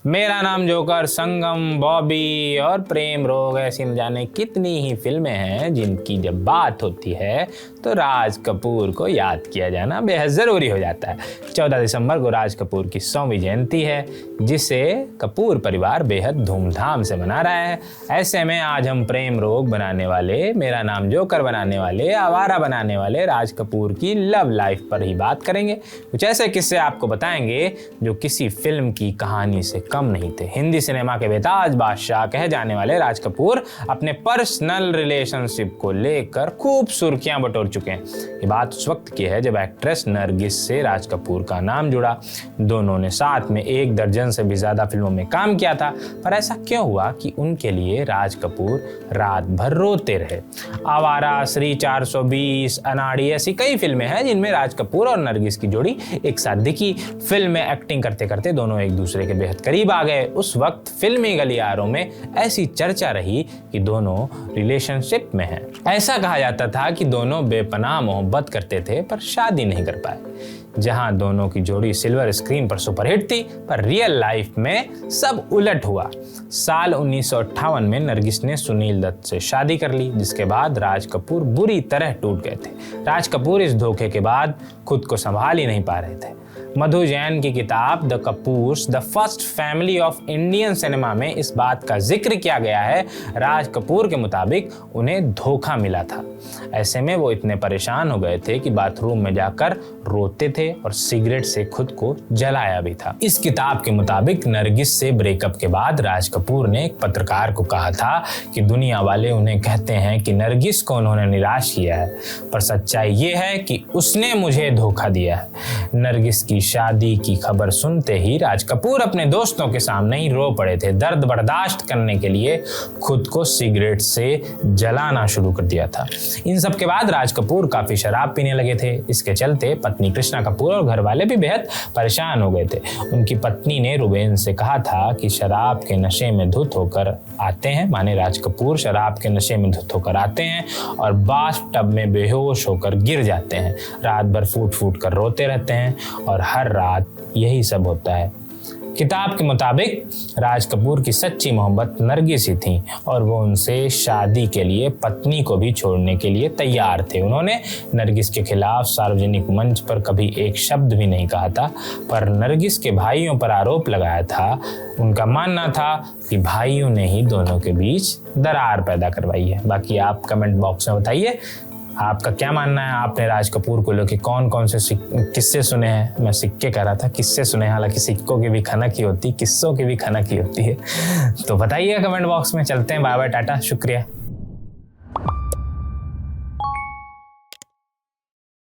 मेरा नाम जोकर, संगम, बॉबी और प्रेम रोग, ऐसी न जाने कितनी ही फिल्में हैं जिनकी जब बात होती है तो राज कपूर को याद किया जाना बेहद ज़रूरी हो जाता है। 14 दिसंबर को राज कपूर की 100वीं जयंती है, जिसे कपूर परिवार बेहद धूमधाम से मना रहा है। ऐसे में आज हम प्रेम रोग बनाने वाले, मेरा नाम जोकर बनाने वाले, आवारा बनाने वाले राज कपूर की लव लाइफ पर ही बात करेंगे। कुछ ऐसे किस्से आपको बताएंगे जो किसी फिल्म की कहानी से कम नहीं थे। हिंदी सिनेमा के बेताज बादशाह कहे जाने वाले राज कपूर अपने पर्सनल रिलेशनशिप को लेकर खूब सुर्खियां बटोर चुके हैं। ये बात उस वक्त की है जब एक्ट्रेस नरगिस से राज कपूर का नाम जुड़ा। दोनों ने साथ में 1 दर्जन से भी ज्यादा फिल्मों में काम किया था, पर ऐसा क्यों हुआ कि उनके लिए राज कपूर रात भर रोते रहे। आवारा, श्री 420, अनाड़ी ऐसी कई फिल्में हैं जिनमें राज कपूर और नरगिस की जोड़ी एक साथ दिखी। फिल्म में एक्टिंग करते करते दोनों एक दूसरे के बेहद करीब आ गए। उस वक्त फिल्मी गलियारों में ऐसी चर्चा रही कि दोनों रिलेशनशिप में हैं। ऐसा कहा जाता था कि दोनों बेपनाह मोहब्बत करते थे पर शादी नहीं कर पाए। जहां दोनों की जोड़ी सिल्वर स्क्रीन पर सुपरहिट थी, पर रियल लाइफ में सब उलट हुआ। साल 1958 में नरगिस ने सुनील दत्त से शादी कर ली, जिसके बाद राज कपूर बुरी तरह टूट गए थे। राज कपूर इस धोखे के बाद खुद को संभाल ही नहीं पा रहे थे। मधु जैन की किताब the Kapoors the first family of Indian cinema में इस बात का जिक्र किया गया है। राज कपूर के मुताबिक उन्हें धोखा मिला था। ऐसे में वो इतने परेशान हो गए थे कि बाथरूम में जाकर रोते थे और सिगरेट से खुद को जलाया भी था। इस किताब के मुताबिक नरगिस से ब्रेकअप के बाद राज कपूर ने एक पत्रकार को कहा था कि दुनिया वाले उन्हें कहते हैं कि नरगिस को उन्होंने निराश किया है, पर सच्चाई ये है कि उसने मुझे धोखा दिया है। नरगिस की शादी की खबर सुनते ही राज कपूर अपने दोस्तों के सामने ही रो पड़े थे। दर्द बर्दाश्त करने के लिए खुद को सिगरेट से जलाना शुरू कर दिया था। इन सब के बाद राज कपूर काफी शराब पीने लगे थे। इसके चलते पत्नी कृष्णा कपूर और घर वाले भी बेहद परेशान हो गए थे। उनकी पत्नी ने रुबेन से कहा था कि शराब के नशे में धुत होकर आते हैं, माने राज कपूर शराब के नशे में धुत होकर आते हैं और बाथ टब में बेहोश होकर गिर जाते हैं। रात भर फूट फूट कर रोते रहते हैं और हर रात यही सब होता है। किताब के मुताबिक राज कपूर की सच्ची मोहब्बत नरगिस ही थी और वो उनसे शादी के लिए पत्नी को भी छोड़ने के लिए तैयार थे। उन्होंने नरगिस के खिलाफ सार्वजनिक मंच पर कभी एक शब्द भी नहीं कहा था, पर नरगिस के भाइयों पर आरोप लगाया था। उनका मानना था कि भाइयों ने ही दोनों के बीच दरार पैदा करवाई है। बाकी आप कमेंट बॉक्स में बताइए आपका क्या मानना है। आपने राज कपूर को लेकर कौन कौन से किस्से सुने हैं। मैं सिक्के कह रहा था, किस्से सुने, हालांकि सिक्कों की भी खनक ही होती, किस्सों की भी खनक ही होती है। तो बताइए कमेंट बॉक्स में। चलते हैं, बाय बाय, टाटा, शुक्रिया।